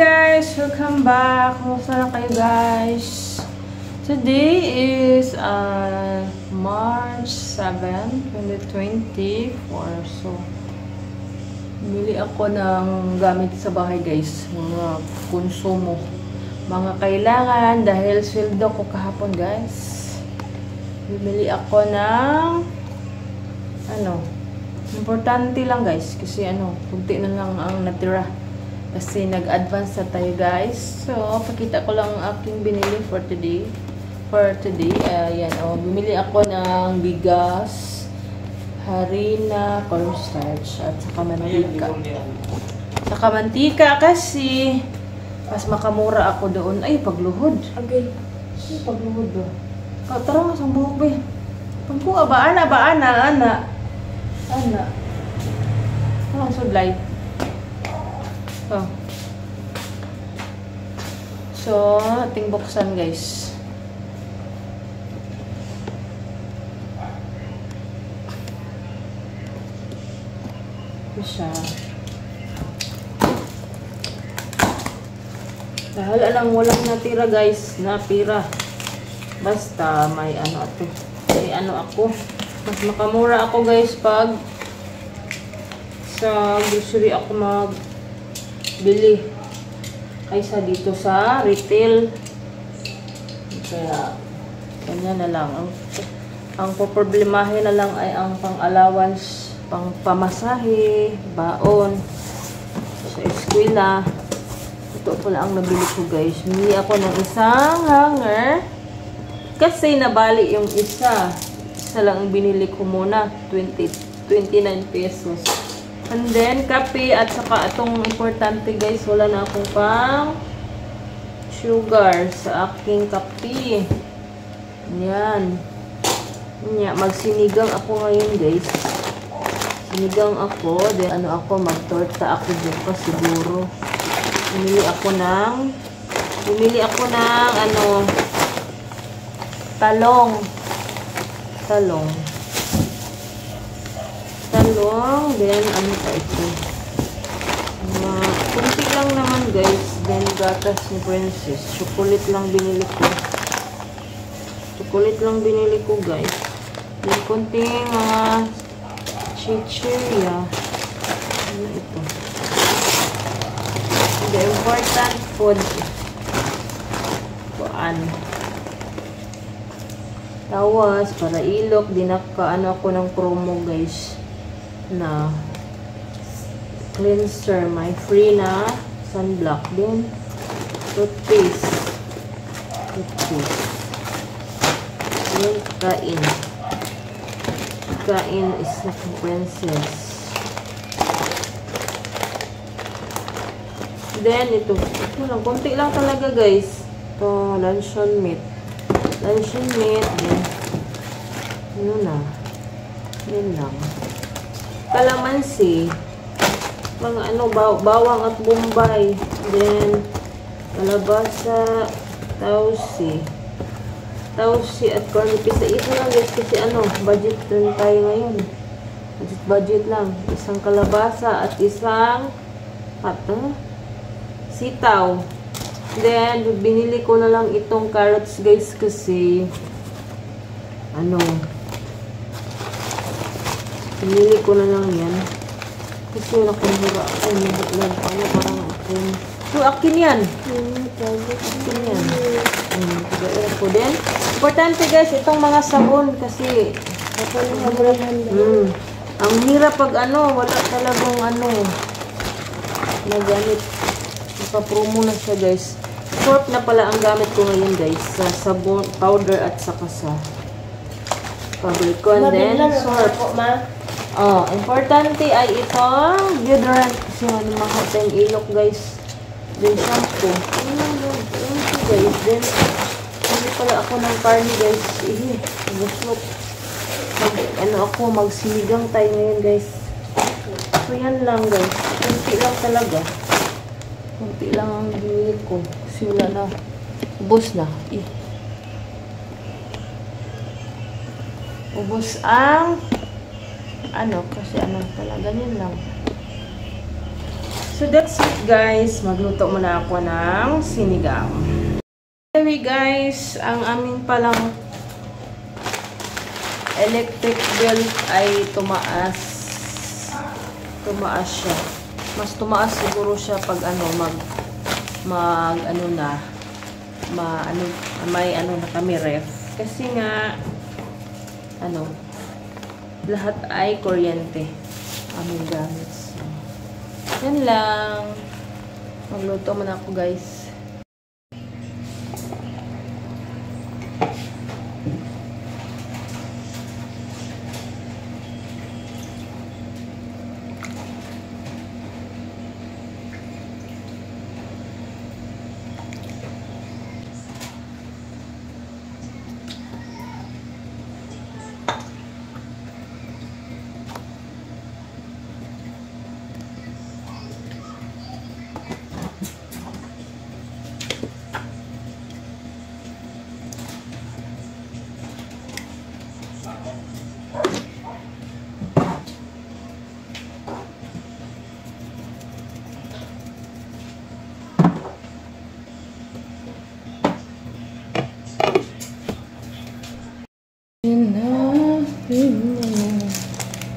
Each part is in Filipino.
guys! Welcome back! Kumusta na kayo guys? Today is March 7, 2024. So, bili ako ng gamit sa bahay guys. Mga konsumo. Mga kailangan dahil sweldo ko kahapon guys. Bibili ako ng importante lang guys. Kasi kunti na lang ang natira. Kasi nag-advance na tayo guys. So, pakita ko lang ang aking binili for today. Ayan, bumili ako ng bigas, harina, cornstarch, at saka mantika. Saka mantika kasi mas makamura ako doon. Ay, pagluhod. Okay. Pagluhod do. Tara nga sa buhok ba? Pagkuha ba? Ana. Sudlay. So, ating buksan guys. Ito siya. Dahil walang natira guys, napira. Basta may ako. Mas makamura ako guys pag sa grocery ako magbili kaysa dito sa retail. Kaya kanya na lang ang poproblemahin na lang ay ang pang-allowance, pang pamasahe, baon sa eskwela. Ito pala ang nabili ko guys. Bili ako ng isang hanger kasi nabali yung isa lang ang binili ko muna, 29 pesos. And then, kape at saka itong importante guys, wala na akong pang sugar sa aking kape. Yan. Magsinigang ako ngayon guys. Sinigang ako, then magtorta ako bukas siguro. Bumili ako ng talong, then pa ito? Kunti lang naman guys, then gatas ni Princess. Chocolate lang binili ko guys. Then kunting mga chichirya. Ito? The important food. Tawas, para ilok, ako ng promo guys na cleanser, may free na sunblock din, toothpaste yung kain is na Princess. Then ito lang, konti lang talaga guys. Ito, luncheon meat din. Yan lang. Kalamansi, mga bawang at bombay, then kalabasa, tausi at corn pisa. Isa lang guys kasi budget din tayo ngayon. Budget lang. Isang kalabasa at isang sitaw. Then binili ko na lang itong carrots guys kasi pinili ko na lang yan. Kasi nakamura. Parang akin yan. Then, importante guys, itong mga sabon kasi ang hirap pag wala talagang nagamit. Naka-promo na siya guys. Short na pala ang gamit ko ngayon guys. Sa sabon, powder at saka sa fabric ko. And then, short. Importante ay itong deodorant kasi mahal tayong ilok guys. Then shampoo. Guys. Then hindi pala ako ng karne guys. Guslop. Magsinigang tayo ngayon guys. So yan lang guys. Kunti lang talaga. Kunti lang ang binili ko. Kasi wala na. Ubus na. Ubus ang kasi pala, ganyan lang. So that's it guys. Magluto muna ako ng sinigang. Anyway guys, ang amin palang electric bill ay tumaas. Tumaas siya. Mas tumaas siguro siya pag ano may ano na kami ref. Kasi nga lahat ay kuryente aming gamit. So, yan lang. Magluto muna ako guys.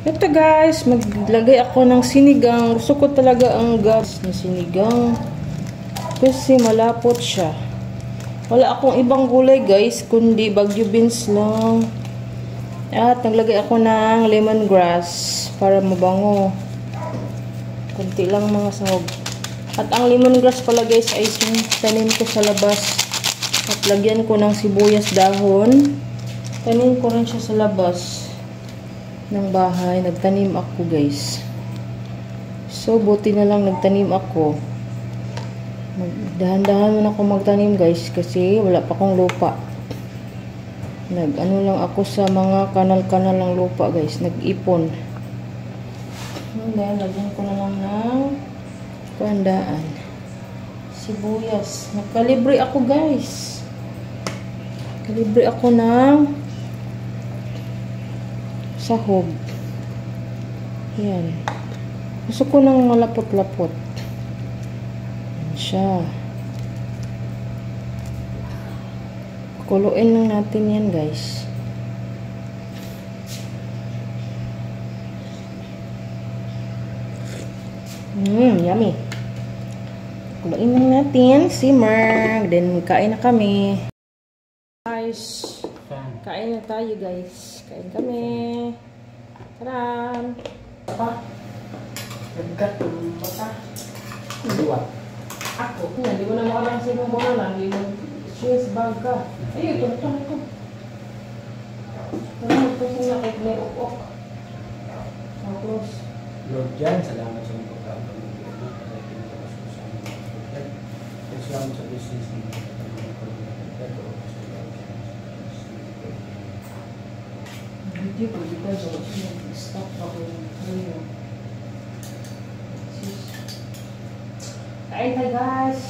Ito guys, maglagay ako ng sinigang. Gusto ko talaga ang gas na sinigang kasi malapot siya. Wala akong ibang gulay guys, kundi bagyo beans lang. At naglagay ako ng lemongrass para mabango. Kunti lang mga sahog. At ang lemongrass pala guys ay tanim ko sa labas. At lagyan ko ng sibuyas dahon. Tanim ko rin siya sa labas ng bahay. Nagtanim ako guys. So buti na lang nagtanim ako. Dahan-dahan muna ako magtanim guys kasi wala pa akong lupa. Nag-ano lang ako sa mga kanal-kanal ng lupa guys. Nag-ipon. Then lagyan ko na lang ng pandaan. Sibuyas. Nagkalibre ako guys. Kalibre ako ng sahog. Yan. Gusto ko ng malapot-lapot. Yan siya. Kuluin lang natin yan guys. Yummy. Kuluin lang natin. Simmer. Then kain na kami. Guys. Kain na tayo guys. Kain kami. Taran! Apa? Nagkat yung bata. Dua. Ako? Hindi mo na makalang sa ibang bola lang. Hindi mo cheese bag ka. Ay, ito. Ito sila kahit may ukok. Tapos. Lord Jan, salamat sa mga pagkakaroon. Salamat sa business niyo. Hindi ko dito stop ako yung kain tayo guys.